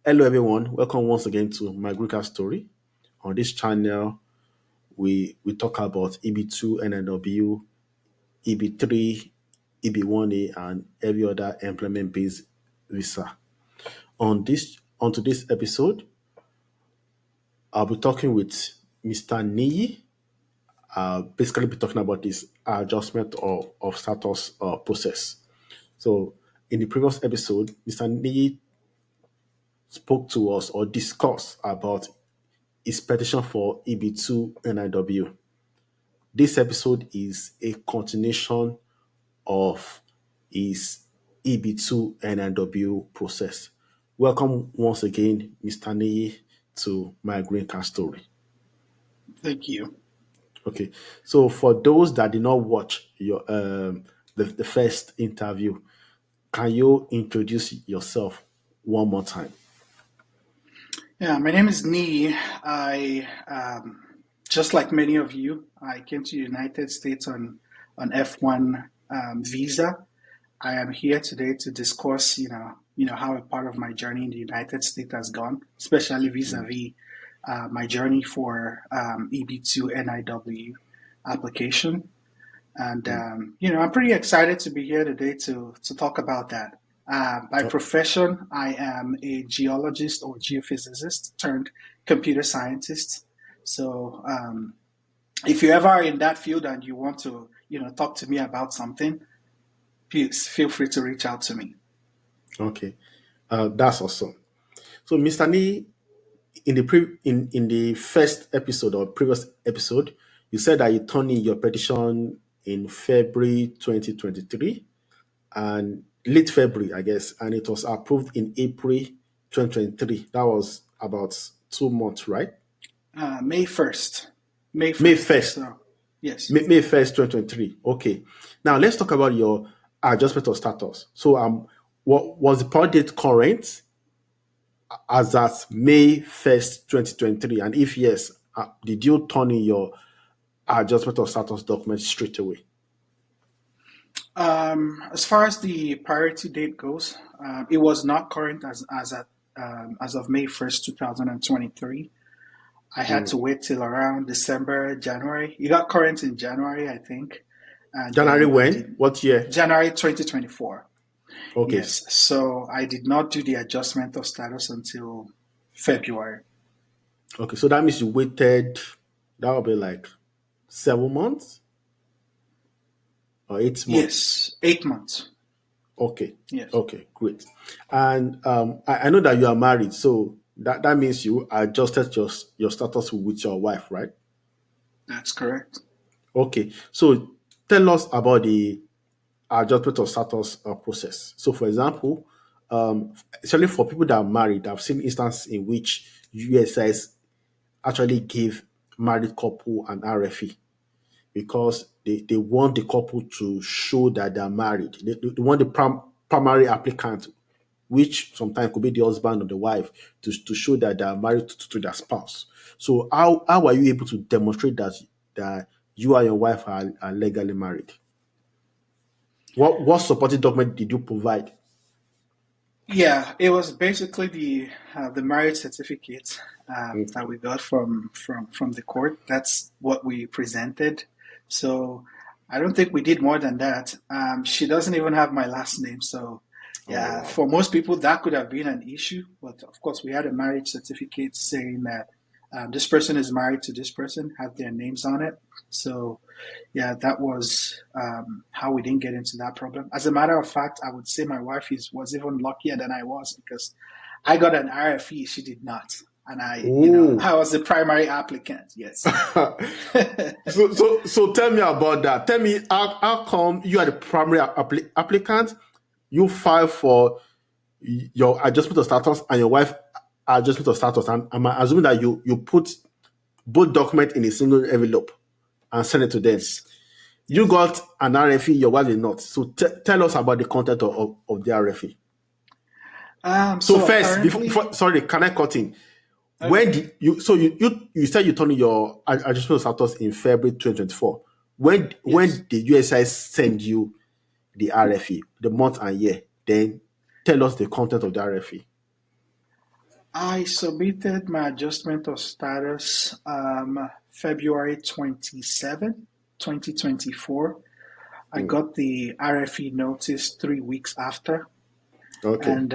Hello, everyone. Welcome once again to my green card story. On this channel, we talk about EB2-NIW, EB3, EB1A, and every other employment-based visa. On today's episode, I'll be talking with Mr. Niyi. Basically, be talking about this adjustment of status process. So, in the previous episode, Mr. Niyi spoke to us or discussed about his petition for EB2-NIW. This episode is a continuation of his EB2-NIW process. Welcome once again, Mr. Niyi, to my green card story. Thank you. Okay, so for those that did not watch your the first interview, can you introduce yourself one more time? Yeah, my name is Niyi. I just like many of you, I came to the United States on F1 visa. I am here today to discuss, how a part of my journey in the United States has gone, especially vis-a-vis my journey for EB2-NIW application. And I'm pretty excited to be here today to talk about that. By profession, I am a geologist or geophysicist turned computer scientist. So if you ever are in that field and you want to, talk to me about something, please feel free to reach out to me. Okay, that's awesome. So, Mr. Niyi, in the first episode or previous episode, you said that you turned in your petition in February 2023 and late February, I guess, and it was approved in April 2023. That was about 2 months, right? May 1st. May 1st. So, yes. May 1st, 2023. Okay. Now let's talk about your adjustment of status. So what was the prior date current as at May 1st, 2023? And if yes, did you turn in your adjustment of status document straight away? As far as the priority date goes, it was not current as of May 1st, 2023. I had to wait till around December, January. It got current in January, I think. And January when? What year? January 2024. Okay. Yes. So I did not do the adjustment of status until February. Okay. So that means you waited, that will be like 7 months? Or 8 months? Yes, 8 months. Okay. Yes. Okay, great. And I know that you are married, so that means you adjusted your status with your wife, right? That's correct. Okay. So tell us about the adjustment of status process. So, for example, especially for people that are married, I've seen instances in which USCIS actually give married couple an RFE because they want the couple to show that they're married. They want the primary applicant, which sometimes could be the husband or the wife, to show that they're married to their spouse. So how are you able to demonstrate that you and your wife are legally married? What supporting document did you provide? Yeah, it was basically the marriage certificate that we got from the court. That's what we presented. So I don't think we did more than that. She doesn't even have my last name, so yeah, for most people that could have been an issue. But of course, we had a marriage certificate saying that this person is married to this person, have their names on it. So yeah, that was how we didn't get into that problem. As a matter of fact, I would say my wife was even luckier than I was because I got an RFE, she did not. And I was the primary applicant. Yes. So tell me about that. Tell me how come you are the primary applicant? You file for your adjustment of status and your wife adjustment of status. And I'm assuming that you put both documents in a single envelope and send it to them. Yes. You got an RFE, your wife did not. So tell us about the content of the RFE. So first, sorry, can I cut in? Okay. When did you said you turned your adjustment of status in February 2024. When did USCIS send you the RFE, the month and year? Then tell us the content of the RFE. I submitted my adjustment of status February 27, 2024. I Mm. got the RFE notice 3 weeks after. Okay. And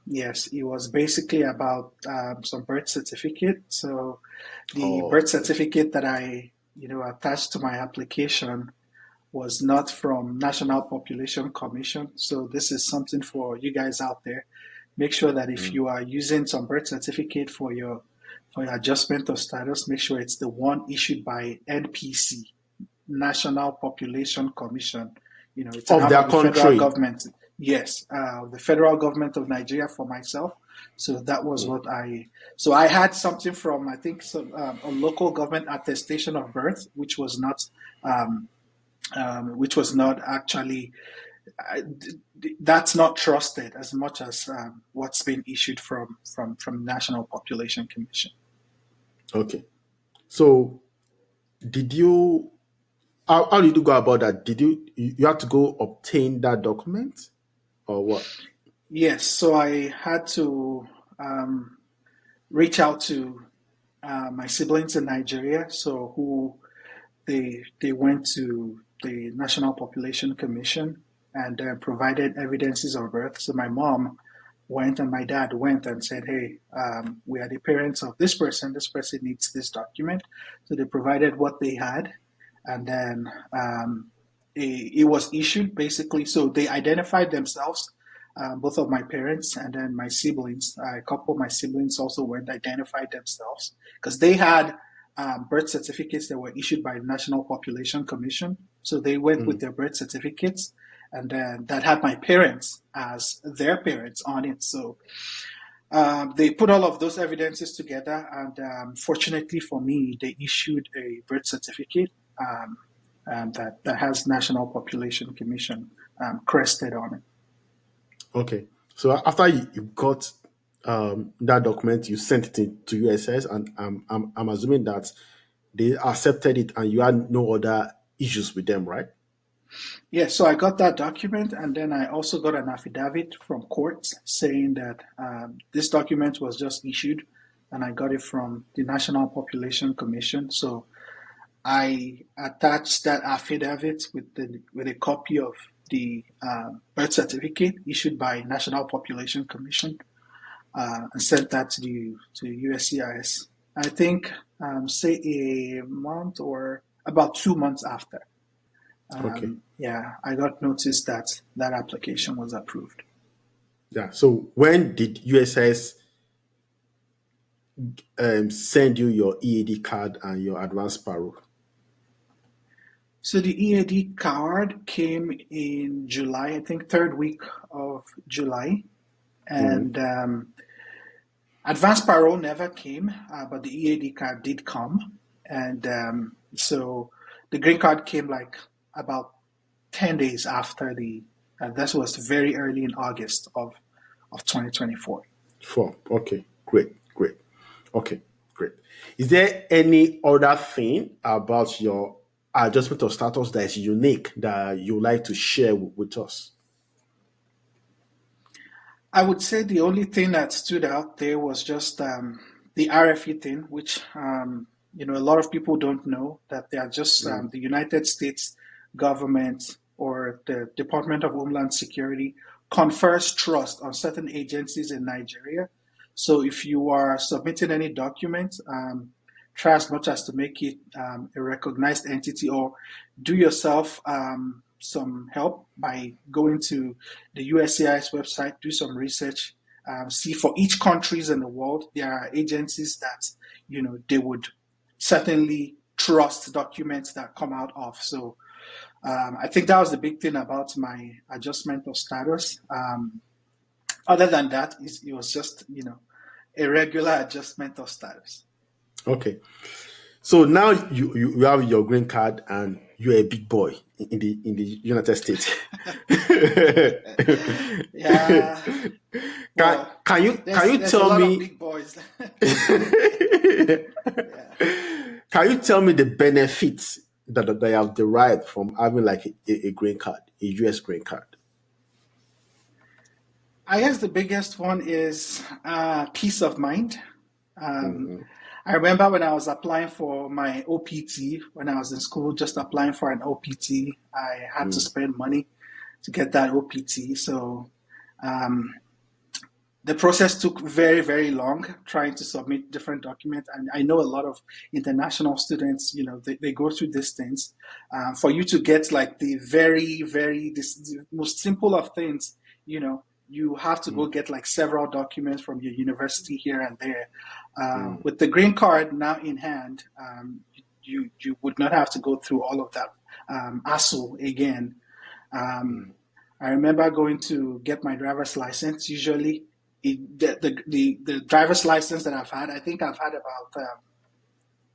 yes, it was basically about some birth certificate. So the Oh, birth okay. certificate that I, attached to my application was not from National Population Commission. So this is something for you guys out there. Make sure that if Mm. you are using some birth certificate for your adjustment of status, make sure it's the one issued by NPC, National Population Commission. It's an Of arm their of the federal country. government. Yes, the federal government of Nigeria for myself. So that was Mm. what So I had something from, I think, a local government attestation of birth, um, which was not actually, uh, that's not trusted as much as what's been issued from National Population Commission. Okay. So did you how did you go about that? Did you have to go obtain that document or what? Yes, so I had to um, reach out to my siblings in Nigeria, so who they went to the National Population Commission and provided evidences of birth. So my mom went and my dad went and said, "Hey, we are the parents of this person. This person needs this document." So they provided what they had, and then it was issued basically. So they identified themselves, both of my parents and then my siblings. A couple of my siblings also went identified themselves because they had birth certificates that were issued by the National Population Commission. So they went with Mm. their birth certificates, and then that had my parents as their parents on it. So they put all of those evidences together, and fortunately for me, they issued a birth certificate that has National Population Commission crested on it. Okay. So after you got that document, you sent it to USS, and I'm assuming that they accepted it, and you had no other issues with them, right? Yeah, so I got that document, and then I also got an affidavit from court saying that this document was just issued, and I got it from the National Population Commission. So I attached that affidavit with a copy of the birth certificate issued by National Population Commission, and sent that to USCIS. I think say a month or about 2 months after. Okay. Yeah, I got notice that that application was approved. Yeah. So when did USS send you your EAD card and your advanced parole? So the EAD card came in July, I think third week of July, Mm. and advanced parole never came, but the EAD card did come, and so the green card came like about 10 days after the. That was very early in August of 2024. Four. Okay. Great. Great. Okay. Great. Is there any other thing about your adjustment of status that is unique that you like to share with us? I would say the only thing that stood out there was just the RFE thing, which a lot of people don't know that they are just Mm. the United States government or the Department of Homeland Security confers trust on certain agencies in Nigeria. So if you are submitting any document, try as much as to make it a recognized entity, or do yourself some help by going to the USCIS website, do some research, see for each countries in the world, there are agencies that, they would certainly trust documents that come out of. So I think that was the big thing about my adjustment of status. Other than that, it was just, a regular adjustment of status. Okay. So now you have your green card and you're a big boy in the United States. Yeah, well, can you there's a tell lot of me big boys. Yeah. can you tell me the benefits that they have derived from having like a green card, a US green card? I guess the biggest one is peace of mind. Um, Mm-hmm. I remember when I was applying for my OPT, when I was in school, just applying for an OPT, I had to spend money to get that OPT. So um, the process took very, very long trying to submit different documents. And I know a lot of international students, they go through these things. For you to get like the very, very, the most simple of things, you have to go get like several documents from your university here and there. With the green card now in hand, you would not have to go through all of that hassle again. Um, I remember going to get my driver's license. Usually, the driver's license that I've had, I think I've had about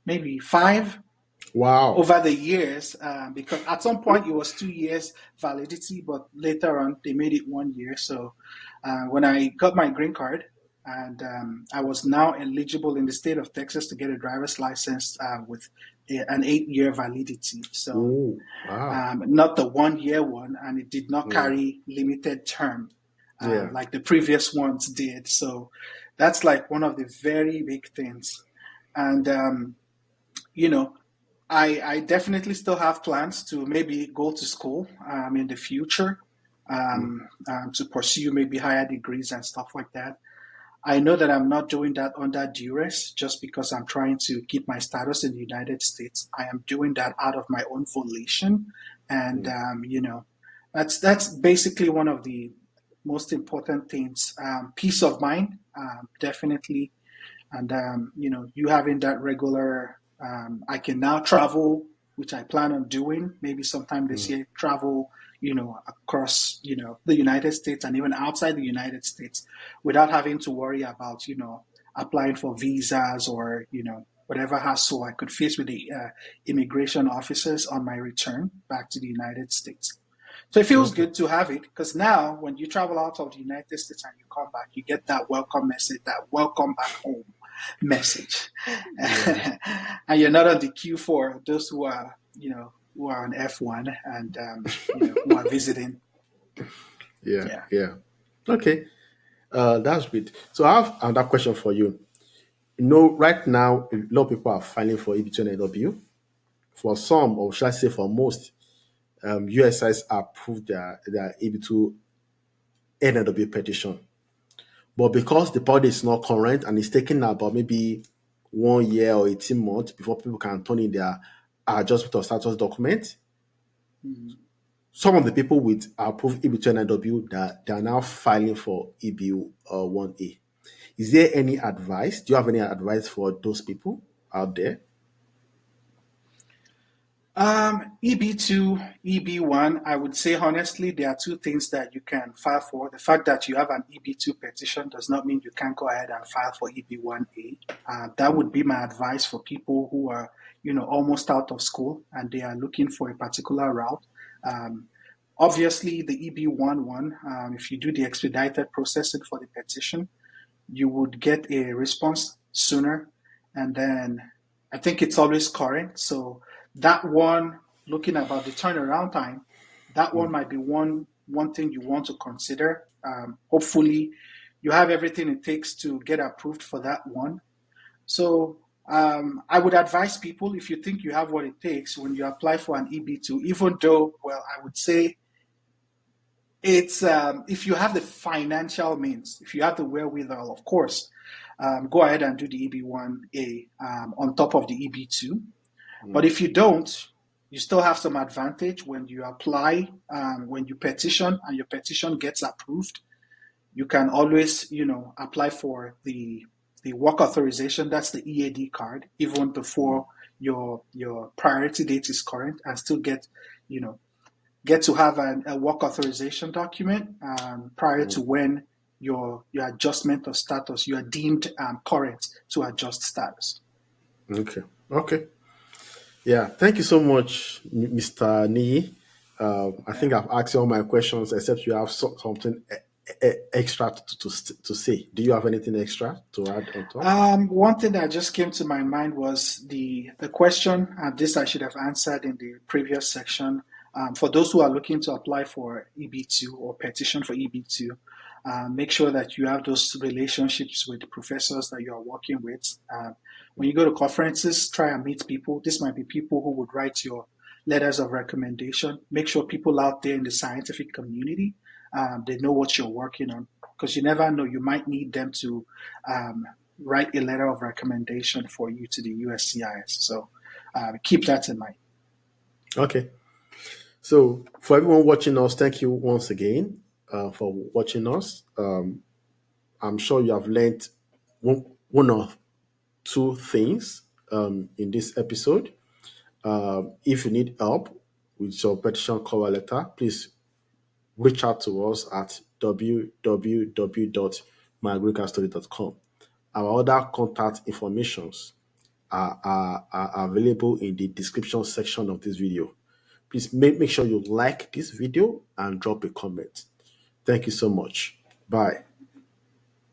maybe five Wow. over the years, because at some point it was 2 years validity, but later on they made it 1 year. So when I got my green card, and I was now eligible in the state of Texas to get a driver's license with an 8 year validity. So Ooh, wow. not the 1 year one, and it did not Mm. carry limited term Yeah. like the previous ones did. So that's like one of the very big things. And you know, I definitely still have plans to maybe go to school in the future to pursue maybe higher degrees and stuff like that. I know that I'm not doing that under duress just because I'm trying to keep my status in the United States. I am doing that out of my own volition, and that's basically one of the most important things. Peace of mind, definitely, and you having that regular. I can now travel, which I plan on doing maybe sometime this year. Travel, across the United States and even outside the United States, without having to worry about applying for visas or whatever hassle I could face with the immigration officers on my return back to the United States. So it feels Okay. good to have it because now when you travel out of the United States and you come back, you get that welcome message, that welcome back home message. Yeah. And you're not on the queue for those who are on F1 and, who are visiting. Yeah. Yeah. Yeah. Okay. That's great. So I have another question for you. Right now, a lot of people are filing for EB2-NIW. For some, or should I say for most, USCIS approved their EB2-NIW petition. But because the body is not current and it's taking about maybe 1 year or 18 months before people can turn in their adjustment of status document, Mhm. some of the people with approved EB2-NIW that they are now filing for EB1A. Is there any advice? Do you have any advice for those people out there? EB2, EB1, I would say honestly, there are two things that you can file for. The fact that you have an EB2 petition does not mean you can't go ahead and file for EB1A. That would be my advice for people who are, almost out of school and they are looking for a particular route. Um, Obviously, the EB1 if you do the expedited processing for the petition, you would get a response sooner. And then I think it's always current. So that one, looking about the turnaround time, that one might be one thing you want to consider. Hopefully, you have everything it takes to get approved for that one. So I would advise people if you think you have what it takes when you apply for an EB2, even though, well, I would say it's if you have the financial means, if you have the wherewithal, of course, go ahead and do the EB1A on top of the EB2. But if you don't, you still have some advantage when you apply, when you petition and your petition gets approved. You can always, apply for the work authorization. That's the EAD card, even before your priority date is current, and still you know, get to have a work authorization document prior to when your adjustment of status, you are deemed current to adjust status. Okay. Okay. Yeah. Thank you so much, Mr. Niyi. I Yeah. think I've asked all my questions, except you have something extra to say. Do you have anything extra to add on top? One thing that just came to my mind was the question, this I should have answered in the previous section. For those who are looking to apply for EB2 or petition for EB2, Make sure that you have those relationships with professors that you are working with. When you go to conferences, try and meet people. This might be people who would write your letters of recommendation. Make sure people out there in the scientific community, they know what you're working on, because you never know, you might need them to um, write a letter of recommendation for you to the USCIS. So keep that in mind. Okay. So for everyone watching us, thank you once again for watching us. I'm sure you have learned one or two things in this episode. If you need help with your petition cover letter, please reach out to us at www.myagriculturestory.com. Our other contact informations are available in the description section of this video. Please make sure you like this video and drop a comment. Thank you so much. Bye.